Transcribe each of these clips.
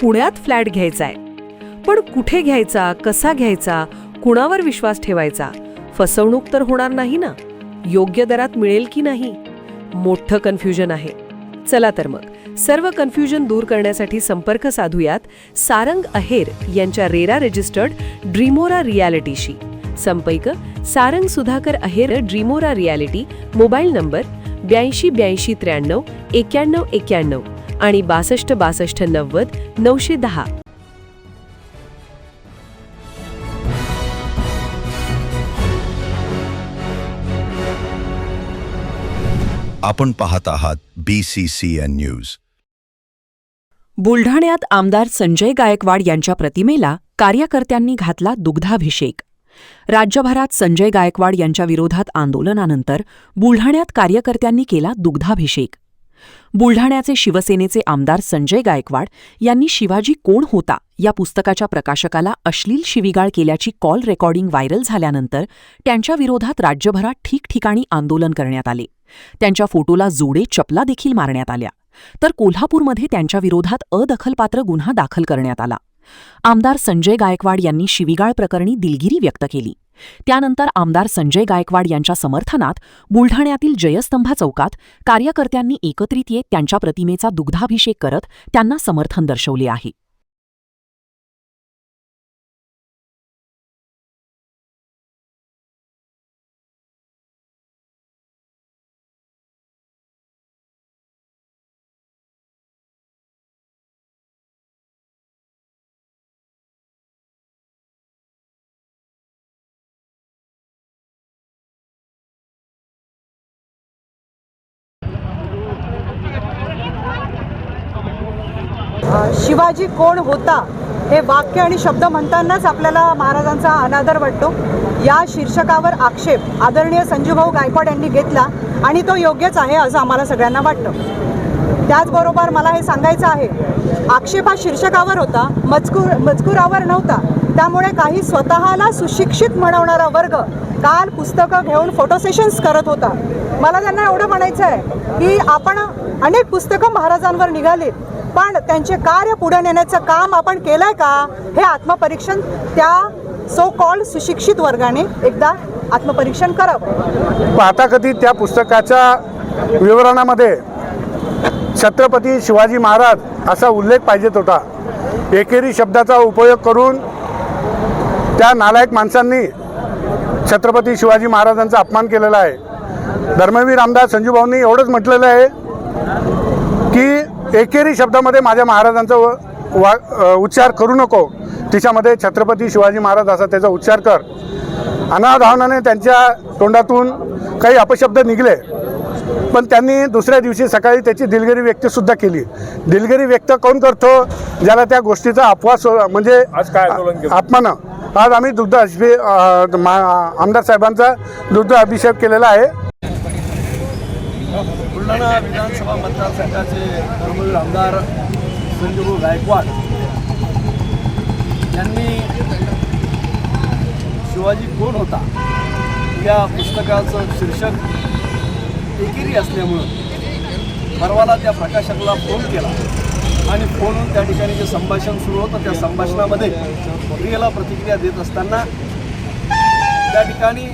पुण्यात फ्लॅट घ्यायचा आहे. पण कुठे घ्यायचा, कसा घ्यायचा, कुणावर विश्वास ठेवायचा? फसवणूक तर होणार नाही ना? योग्य दरात मिळेल की नाही? मोठं कन्फ्युजन आहे. चला तर मग सर्व कन्फ्युजन दूर करण्यासाठी संपर्क साधूयात सारंग अहेर यांच्या रेरा रजिस्टर्ड ड्रीमोरा रियालिटीशी. संपर्क सारंग सुधाकर अहेर, ड्रीमोरा रियालिटी. मोबाईल नंबर 82 83 93 91 आणि 62 62 90 910. आपण पाहत आहात BCCN न्यूज. बुलढाण्यात आमदार संजय गायकवाड यांच्या प्रतिमेला कार्यकर्त्यांनी घातला दुग्धाभिषेक. राज्यभरात संजय गायकवाड यांच्या विरोधात आंदोलनानंतर बुलढाण्यात कार्यकर्त्यांनी केला दुग्धाभिषेक. बुलढाण्याचे शिवसेनेचे आमदार संजय गायकवाड यांनी शिवाजी कोण होता या पुस्तकाच्या प्रकाशकाला अश्लील शिवीगाळ केल्याची कॉल रेकॉर्डिंग व्हायरल झाल्यानंतर त्यांच्या विरोधात राज्यभरात ठिकठिकाणी आंदोलन करण्यात आले. त्यांच्या फोटोला जोडे चपला देखील मारण्यात आल्या. तर कोल्हापूरमध्ये त्यांच्या विरोधात अदखलपात्र गुन्हा दाखल करण्यात आला. आमदार संजय गायकवाड यांनी शिवीगाळ प्रकरणी दिलगिरी व्यक्त केली. त्यानंतर आमदार संजय गायकवाड यांच्या समर्थनात बुलढाण्यातील जयस्तंभ चौकात कार्यकर्त्यांनी एकत्रित येत त्यांच्या प्रतिमेचा दुग्धाभिषेक करत त्यांना समर्थन दर्शवले आहे. शिवाजी कोण होता हे वाक्य आणि शब्द म्हणतानाच आपल्याला महाराजांचा अनादर वाटतो. या शीर्षकावर आक्षेप आदरणीय संजूभाऊ गायकवाड यांनी घेतला आणि तो योग्यच आहे असं आम्हाला सगळ्यांना वाटतं. त्याचबरोबर मला हे सांगायचं आहे, आक्षेप हा शीर्षकावर होता, मजकुरावर नव्हता. त्यामुळे काही स्वतःला सुशिक्षित म्हणवणारा वर्ग काल पुस्तकं घेऊन फोटो सेशन्स करत होता. मला त्यांना एवढं म्हणायचं आहे की आपण अनेक पुस्तकं महाराजांवर निघालीत, पण त्यांचे कार्य पुढे नेण्याचं काम आपण केलंय का हे आत्मपरीक्षण त्या सो कॉल्ड सुशिक्षित वर्गाने एकदा आत्मपरीक्षण करावं. आता कधी त्या पुस्तकाच्या विवरणामध्ये छत्रपती शिवाजी महाराज असा उल्लेख पाहिजेत होता. एकेरी शब्दाचा उपयोग करून त्या नालायक माणसांनी छत्रपती शिवाजी महाराजांचा अपमान केलेला आहे. धर्मवीर आमदार संजूभाऊंनी एवढंच म्हटलेलं आहे की एकेरी शब्दामध्ये माझ्या महाराजांचा उच्चार करू नको, तिच्यामध्ये छत्रपती शिवाजी महाराज असा त्याचा उच्चार कर. अनाधावनाने त्यांच्या तोंडातून काही अपशब्द निघले, पण त्यांनी दुसऱ्या दिवशी सकाळी त्याची दिलगिरी व्यक्तसुद्धा केली. दिलगिरी व्यक्त कोण करतो? ज्याला त्या गोष्टीचा अपवास म्हणजे अपमान. आज आम्ही आमदार साहेबांचा दुग्ध अभिषेक केलेला आहे. बुलढाणा विधानसभा मतदारसंघाचे धर्मवीर आमदार संजूभाऊ गायकवाड यांनी शिवाजी कोण होता या पुस्तकाचं शीर्षक एकेरी असल्यामुळं परवाला त्या प्रकाशकाला फोन केला आणि फोनवरून त्या ठिकाणी जे संभाषण सुरू होतं त्या संभाषणामध्ये क्रियेला प्रतिक्रिया देत असताना त्या ठिकाणी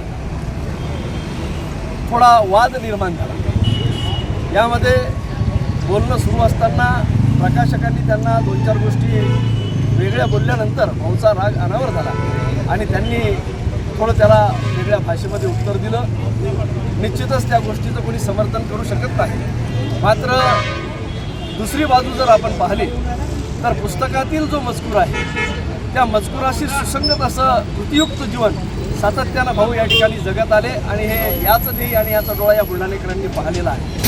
थोडा वाद निर्माण झाला. यामध्ये बोलणं सुरू असताना प्रकाशकांनी त्यांना 2-4 गोष्टी वेगळ्या बोलल्यानंतर भाऊचा राग अनावर झाला आणि त्यांनी थोडं त्याला वेगळ्या भाषेमध्ये उत्तर दिलं. निश्चितच त्या गोष्टीचं कोणी समर्थन करू शकत नाही. मात्र दुसरी बाजू जर आपण पाहिली तर पुस्तकातील जो मजकूर आहे त्या मजकुराशी सुसंगत असं कृतीयुक्त जीवन सातत्यानं भाऊ या ठिकाणी जगत आले आणि हे याचं ध्येय आणि याचा डोळा या बुलढाणेकरांनी पाहिलेला आहे.